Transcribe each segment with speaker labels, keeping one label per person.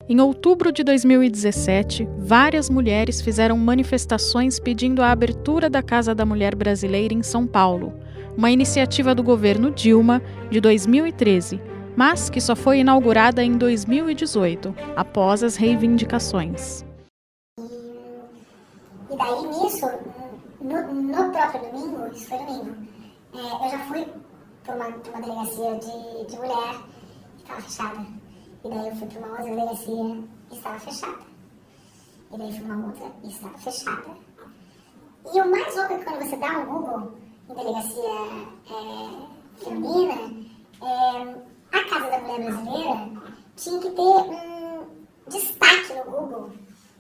Speaker 1: Em outubro de 2017, várias mulheres fizeram manifestações pedindo a abertura da Casa da Mulher Brasileira em São Paulo, uma iniciativa do governo Dilma de 2013, mas que só foi inaugurada em 2018, após as reivindicações.
Speaker 2: E daí, nisso, no próprio domingo, isso foi domingo, eu já fui para uma delegacia de mulher que estava fechada. E daí eu fui para uma outra delegacia e estava fechada. E daí fui para uma outra e estava fechada. E o mais louco é que quando você dá um Google em delegacia feminina, a Casa da Mulher Brasileira tinha que ter um destaque no Google,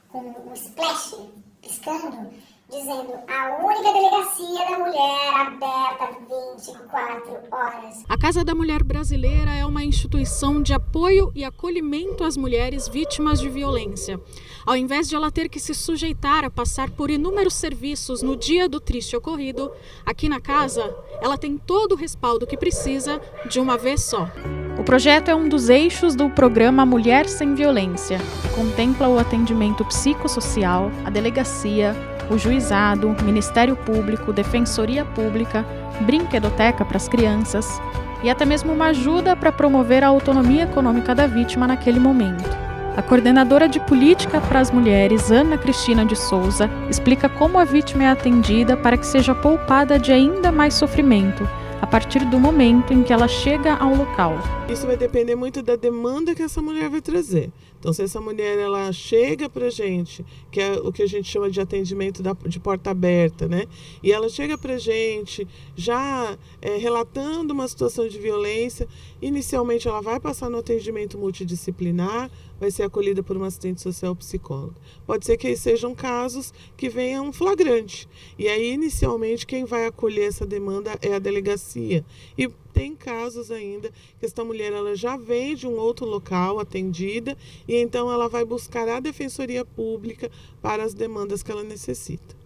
Speaker 2: com um splash piscando, dizendo a única delegacia da mulher aberta 24 horas.
Speaker 1: A Casa da Mulher Brasileira é uma instituição de apoio e acolhimento às mulheres vítimas de violência. Ao invés de ela ter que se sujeitar a passar por inúmeros serviços no dia do triste ocorrido, aqui na casa, ela tem todo o respaldo que precisa de uma vez só. O projeto é um dos eixos do programa Mulher Sem Violência, que contempla o atendimento psicossocial, a delegacia, o juizado, Ministério Público, Defensoria Pública, brinquedoteca para as crianças e até mesmo uma ajuda para promover a autonomia econômica da vítima naquele momento. A coordenadora de política para as mulheres, Ana Cristina de Souza, explica como a vítima é atendida para que seja poupada de ainda mais sofrimento, a partir do momento em que ela chega ao local.
Speaker 3: Isso vai depender muito da demanda que essa mulher vai trazer. Então, se essa mulher ela chega para a gente, que é o que a gente chama de atendimento de porta aberta, né? E ela chega para a gente já relatando uma situação de violência, inicialmente ela vai passar no atendimento multidisciplinar, vai ser acolhida por uma assistente social ou psicóloga. Pode ser que sejam casos que venham flagrante. E aí, inicialmente, quem vai acolher essa demanda é a delegacia. E tem casos ainda que essa mulher ela já vem de um outro local atendida e então ela vai buscar a Defensoria Pública para as demandas que ela necessita.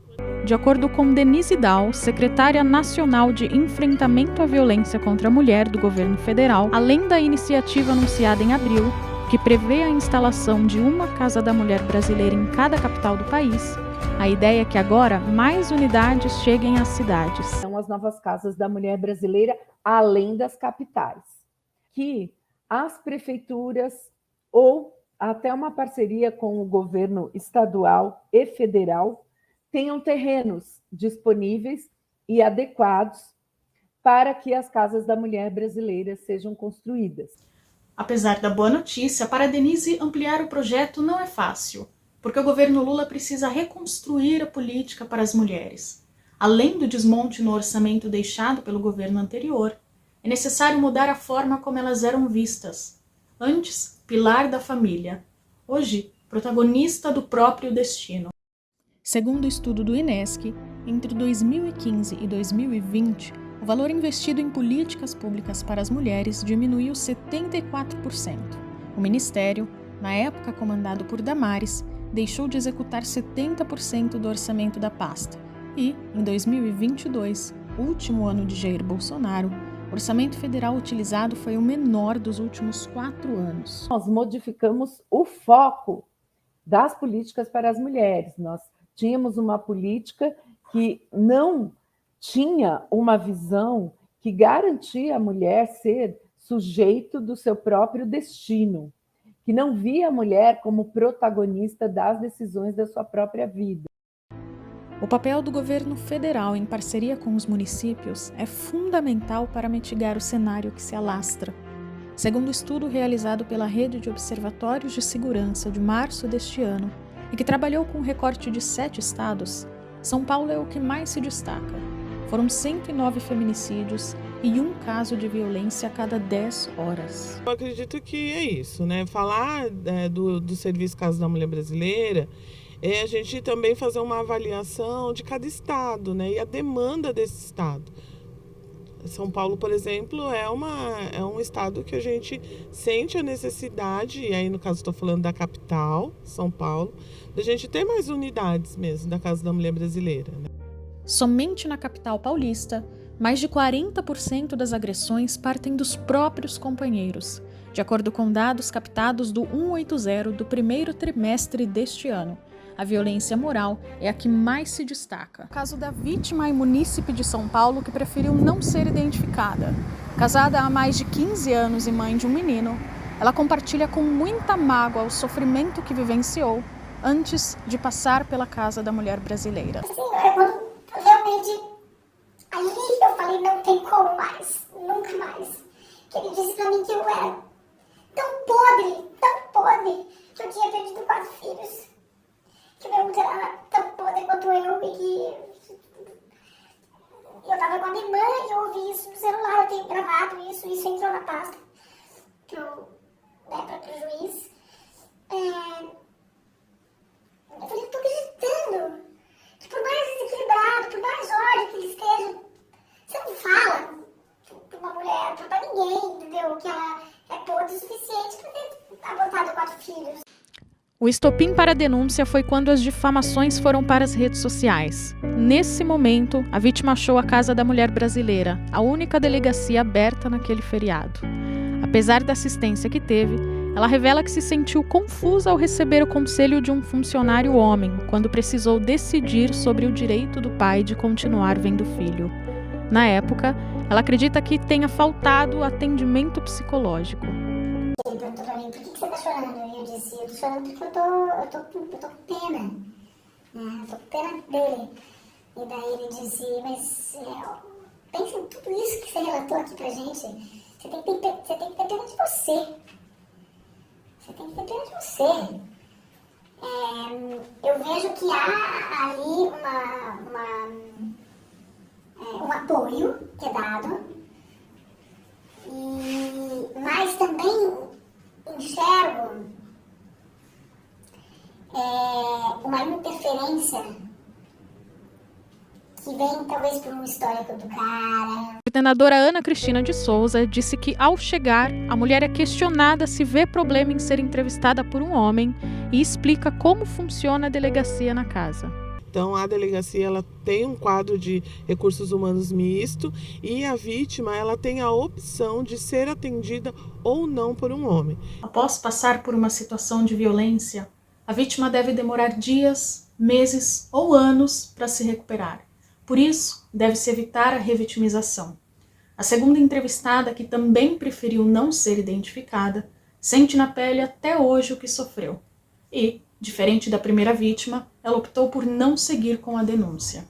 Speaker 1: De acordo com Denise Dal, secretária nacional de enfrentamento à violência contra a mulher do governo federal, além da iniciativa anunciada em abril, que prevê a instalação de uma Casa da Mulher Brasileira em cada capital do país, a ideia é que agora mais unidades cheguem às cidades.
Speaker 4: São as novas Casas da Mulher Brasileira, além das capitais, que as prefeituras ou até uma parceria com o governo estadual e federal tenham terrenos disponíveis e adequados para que as Casas da Mulher Brasileira sejam construídas.
Speaker 1: Apesar da boa notícia, para Denise ampliar o projeto não é fácil, porque o governo Lula precisa reconstruir a política para as mulheres. Além do desmonte no orçamento deixado pelo governo anterior, é necessário mudar a forma como elas eram vistas. Antes, pilar da família. Hoje, protagonista do próprio destino. Segundo o estudo do INESC, entre 2015 e 2020, o valor investido em políticas públicas para as mulheres diminuiu 74%. O Ministério, na época comandado por Damares, deixou de executar 70% do orçamento da pasta. E, em 2022, último ano de Jair Bolsonaro, o orçamento federal utilizado foi o menor dos últimos 4 anos.
Speaker 4: Nós modificamos o foco das políticas para as mulheres. Nós tínhamos uma política que não tinha uma visão que garantia a mulher ser sujeito do seu próprio destino, que não via a mulher como protagonista das decisões da sua própria vida.
Speaker 1: O papel do governo federal em parceria com os municípios é fundamental para mitigar o cenário que se alastra. Segundo o estudo realizado pela Rede de Observatórios de Segurança de março deste ano, e que trabalhou com um recorte de 7 estados, São Paulo é o que mais se destaca. Foram 109 feminicídios e um caso de violência a cada 10 horas.
Speaker 3: Eu acredito que é isso, né? Falar do Serviço Casa da Mulher Brasileira é a gente também fazer uma avaliação de cada estado, né? E a demanda desse estado. São Paulo, por exemplo, é um estado que a gente sente a necessidade, e aí no caso estou falando da capital, São Paulo, da gente ter mais unidades mesmo da Casa da Mulher Brasileira, né?
Speaker 1: Somente na capital paulista, mais de 40% das agressões partem dos próprios companheiros, de acordo com dados captados do 180 do primeiro trimestre deste ano. A violência moral é a que mais se destaca. O caso da vítima é munícipe de São Paulo que preferiu não ser identificada. Casada há mais de 15 anos e mãe de um menino, ela compartilha com muita mágoa o sofrimento que vivenciou antes de passar pela casa da mulher brasileira.
Speaker 2: Quando realmente, aí eu falei, não tem como mais, nunca mais. Que ele disse pra mim que eu era tão podre, que eu tinha perdido 4 filhos. Que meu útero era tão podre quanto eu e que eu tava com a minha irmã e eu ouvi isso no celular, eu tenho gravado isso entrou na pasta pro juiz. Eu falei, eu tô acreditando que por mais desequilibrado, por mais ódio que ele esteja, você não fala pra uma mulher, pra ninguém, entendeu? Que ela é podre o suficiente pra ter abortado 4 filhos.
Speaker 1: O estopim para a denúncia foi quando as difamações foram para as redes sociais. Nesse momento, a vítima achou a Casa da Mulher Brasileira, a única delegacia aberta naquele feriado. Apesar da assistência que teve, ela revela que se sentiu confusa ao receber o conselho de um funcionário homem, quando precisou decidir sobre o direito do pai de continuar vendo o filho. Na época, ela acredita que tenha faltado atendimento psicológico.
Speaker 2: Ele perguntou pra mim, por que você tá chorando? E eu disse, eu tô chorando porque eu tô com pena. Eu tô com pena dele. E daí ele disse, mas pensa em tudo isso que você relatou aqui pra gente. Você tem que ter pena de você. Você tem que ter pena de você. Eu vejo que há ali um apoio que é dado. Mas também enxergo uma interferência que vem talvez por um histórico do cara.
Speaker 1: A coordenadora Ana Cristina de Souza disse que, ao chegar, a mulher é questionada se vê problema em ser entrevistada por um homem e explica como funciona a delegacia na casa.
Speaker 3: Então, a delegacia ela tem um quadro de recursos humanos misto e a vítima ela tem a opção de ser atendida ou não por um homem.
Speaker 1: Após passar por uma situação de violência, a vítima deve demorar dias, meses ou anos para se recuperar. Por isso, deve-se evitar a revitimização. A segunda entrevistada, que também preferiu não ser identificada, sente na pele até hoje o que sofreu. E, diferente da primeira vítima, ela optou por não seguir com a denúncia.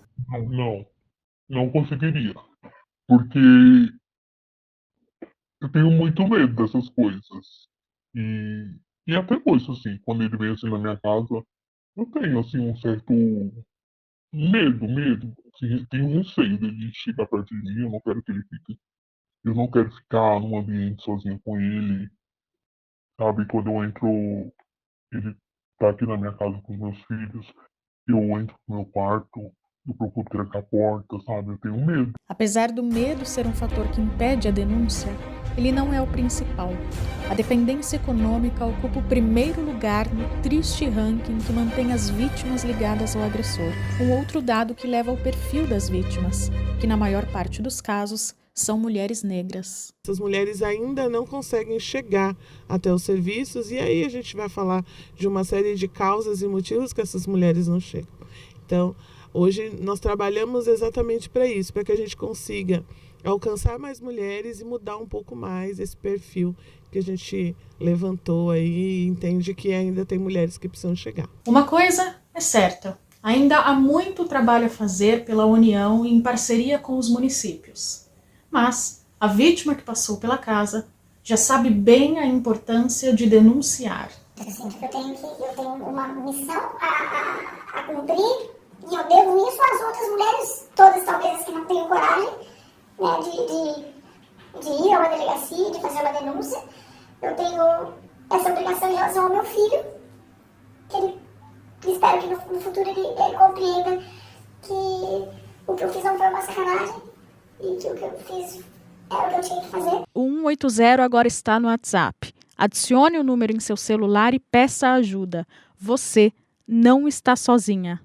Speaker 5: Não conseguiria. Porque eu tenho muito medo dessas coisas. E até hoje, assim, quando ele vem assim na minha casa, eu tenho assim um certo medo. Assim, tenho receio dele chegar perto de mim, eu não quero que ele fique. Eu não quero ficar num ambiente sozinho com ele. Sabe, quando eu entro, ele tá aqui na minha casa com os meus filhos, eu entro no meu quarto, eu procuro trancar a porta, sabe? Eu tenho medo.
Speaker 1: Apesar do medo ser um fator que impede a denúncia, ele não é o principal. A dependência econômica ocupa o primeiro lugar no triste ranking que mantém as vítimas ligadas ao agressor. Um outro dado que leva ao perfil das vítimas, que na maior parte dos casos são mulheres negras.
Speaker 3: Essas mulheres ainda não conseguem chegar até os serviços e aí a gente vai falar de uma série de causas e motivos que essas mulheres não chegam. Então, hoje nós trabalhamos exatamente para isso, para que a gente consiga alcançar mais mulheres e mudar um pouco mais esse perfil que a gente levantou aí e entende que ainda tem mulheres que precisam chegar.
Speaker 1: Uma coisa é certa, ainda há muito trabalho a fazer pela União em parceria com os municípios. Mas a vítima que passou pela casa já sabe bem a importância de denunciar.
Speaker 2: Eu sinto que eu tenho uma missão a cumprir e eu devo isso às outras mulheres, todas talvez as que não tenham coragem, né, de ir a uma delegacia, de fazer uma denúncia. Eu tenho essa obrigação em relação ao meu filho, que ele espero que no futuro ele compreenda que o que eu fiz não foi uma sacanagem e que o que eu fiz era o que eu tinha que fazer.
Speaker 1: O 180 agora está no WhatsApp. Adicione o número em seu celular e peça ajuda. Você não está sozinha.